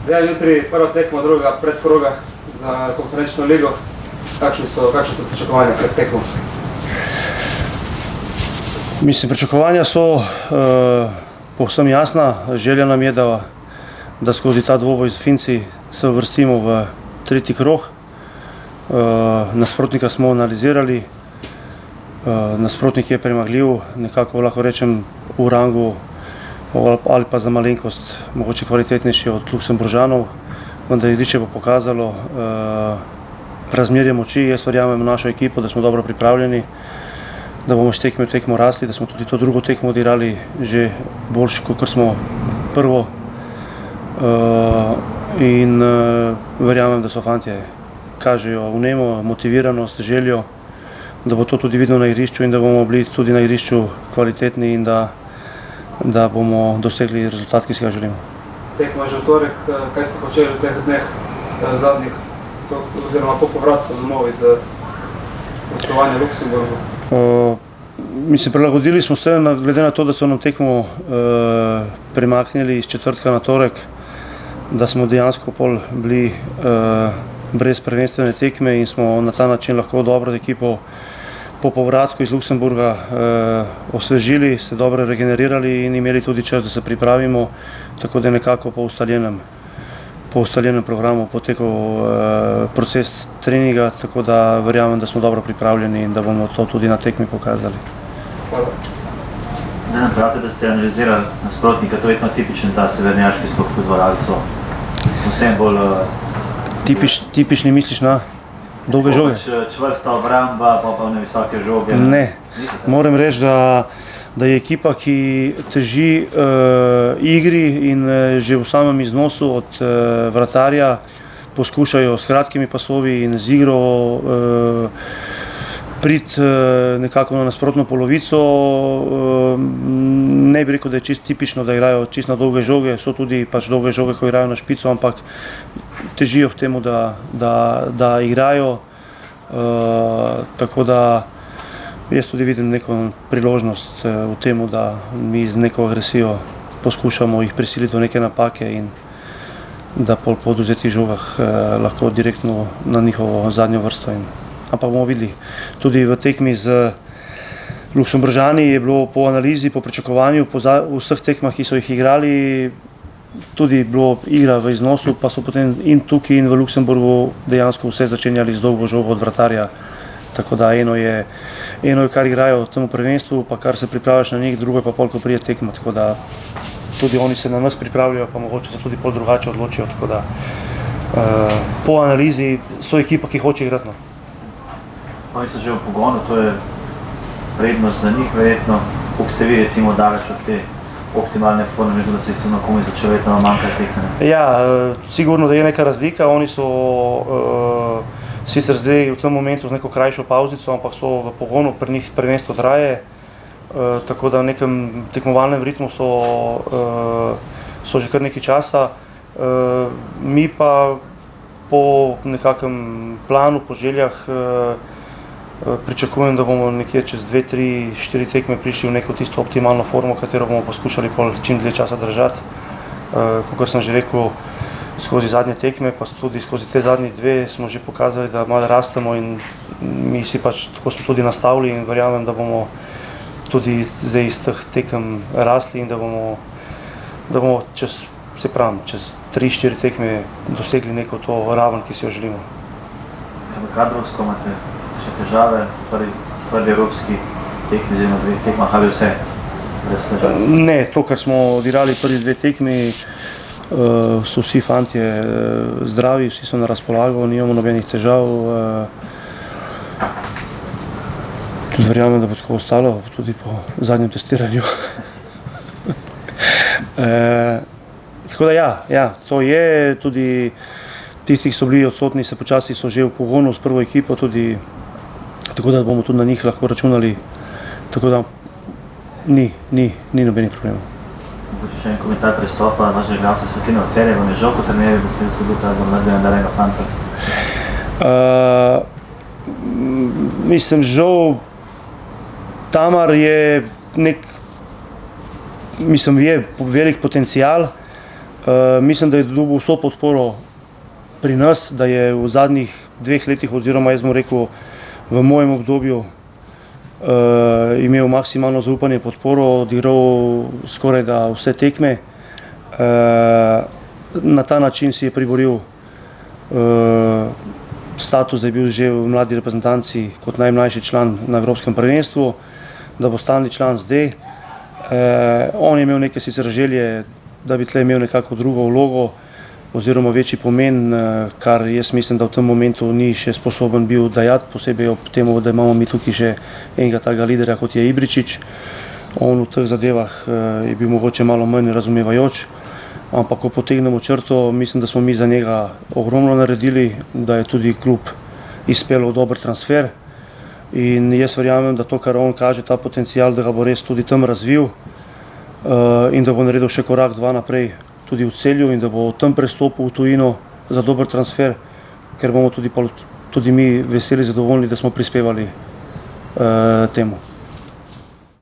Zdaj jutri prva tekma, druga predkroga za konferenčno ligo. Kakšne so pričakovanja pred tekmo? Mislim, pričakovanja so povsem jasna. Želja nam je, da skozi ta dvoboj z Finci se uvrstimo v tretji krog. Nasprotnika smo analizirali. Nasprotnik je premagljiv, nekako lahko rečem v rangu ali pa za malenkost mogoče kvalitetnejši od Luksemburžanov, vendar igrišče bo pokazalo razmerje moči. Jaz verjamem v našo ekipo, da smo dobro pripravljeni, da bomo s tekme v tekmo rasli, da smo tudi to drugo tekmo odigrali že boljše, kot smo prvo. In verjamem, da so fantje kažejo vnemo, motiviranost, željo, da bo to tudi vidno na igrišču in da bomo bili tudi na igrišču kvalitetni in da bomo dosegli rezultat, ki si ga želimo. Tekma že v torek, kaj ste počeli v teh dneh zadnjih, oziroma po povratku domov iz gostovanja v Luksemburgu? Mislim, prilagodili smo se, glede na to, da so nam tekmo premaknili iz četrtka na torek, da smo dejansko pol bili brez prvenstvene tekme in smo na ta način lahko dobro ekipo po povratku iz Luksemburga osvežili, se dobro regenerirali in imeli tudi čas, da se pripravimo, tako da je nekako po ustaljenem programu potekal proces treninga, tako da verjamem, da smo dobro pripravljeni in da bomo to tudi na tekmi pokazali. Hvala. Ne nam pravite, da ste analizirali nasprotnika, to je etno tipičen ta severnjaški sploh fuzbol, ali so vsem bolj... Tipični misliš na dolge žoge? Čvrsta obramba, pa na visoke žoge. Ne, moram reči, da je ekipa, ki teži igri in že v samem iznosu od vratarja poskušajo s kratkimi pasovi in z igro priti nekako na nasprotno polovico. Ne bi rekel, da je čisto tipično, da igrajo čisto na dolge žoge, so tudi pač dolge žoge, ko igrajo na špico, ampak težijo k temu, da igrajo, tako da jaz tudi vidim neko priložnost v temu, da mi z neko agresijo poskušamo jih prisiliti do neke napake in da po odvzetih žogah lahko direktno na njihovo zadnjo vrsto. Ampak bomo videli, tudi v tekmi z Luksemburžani je bilo po analizi, po pričakovanju, po vseh tekmah, ki so jih igrali, tudi bilo igra v iznosu, pa so potem in tukaj in v Luksemburgu dejansko vse začenjali z dolgo žogo od vratarja. Tako da eno je, kar igrajo v tem prvenstvu, pa kar se pripravljaš na njih, drugo je pa pol, ko prije tekma. Tako da tudi oni se na nas pripravljajo, pa mogoče se tudi pol drugače odločijo. Tako da po analizi so ekipa, ki hoče igrati. Oni so že v pogonu, to je prednost za njih verjetno. Koliko ste vi recimo daleč od te optimalne forme, da se na komu začel verjetno manjkati tekme? Ja, sigurno, da je neka razlika. Oni so sicer zdaj v tem momentu z neko krajšo pauzico, ampak so v pogonu, pri njih prvenstvo traje, tako da v nekem tekmovalnem ritmu so že kar nekaj časa. Mi pa po nekakšnem planu, po željah pričakujem, da bomo nekje čez 2, 3, 4 tekme prišli v neko tisto optimalno formo, katero bomo poskušali čim dlje časa držati. Kakor sem že rekel, skozi zadnje tekme, pa tudi skozi te zadnje dve smo že pokazali, da malo rastemo in mi si pač tako smo tudi nastavili in verjamem, da bomo tudi zdaj iz teh tekem rasli in da bomo čez 3-4 tekme dosegli neko to raven, ki si jo želimo. Kadrovsko imate še težave, prvi evropski tekmi, oziroma dve tekmah, ali vse brez težav? Ne, to, kar smo odigrali prvi dve tekmi, so vsi fantje zdravi, vsi so na razpolago, nimamo nobenih težav. Tudi verjamem, da bo tako ostalo, tudi po zadnjem testiranju. Tako da ja, to je, tudi tisti, ki so bili odsotni, se počasi so že v pogonu s prvo ekipo, tudi tako da bomo tudi na njih lahko računali, tako da ni nobenih problemov. Še en komentar prestopa vašega igralca Svetlina od Celja, vam je žal po trenerju, da ste izgubili ta mladega fanta? Mislim, žal, Tamar je je velik potencial, Mislim, da je dobil vso podporo pri nas, da je v zadnjih 2 letih, oziroma jaz bom rekel v mojem obdobju, imel maksimalno zaupanje, podporo, odigral skoraj da vse tekme. Na ta način si je priboril status, da je bil že v mladi reprezentanci kot najmlajši član na Evropskem prvenstvu, da bo stalni član zdaj. On je imel neke sicer želje, da bi tle imel nekako drugo vlogo oziroma večji pomen, kar jaz mislim, da v tem momentu ni še sposoben bil dajati, posebej ob temu, da imamo mi tukaj še enega takega lidera, kot je Ibričić. On v teh zadevah je bil mogoče malo manj razumevajoč, ampak ko potegnemo črto, mislim, da smo mi za njega ogromno naredili, da je tudi klub izpeljal dober transfer. In jaz verjamem, da to, kar on kaže, ta potencial, da ga bo res tudi tam razvil in da bo naredil še korak 2 naprej tudi v Celju in da bo tam prestopil v tujino za dober transfer, ker bomo tudi mi veseli, zadovoljni, da smo prispevali temu.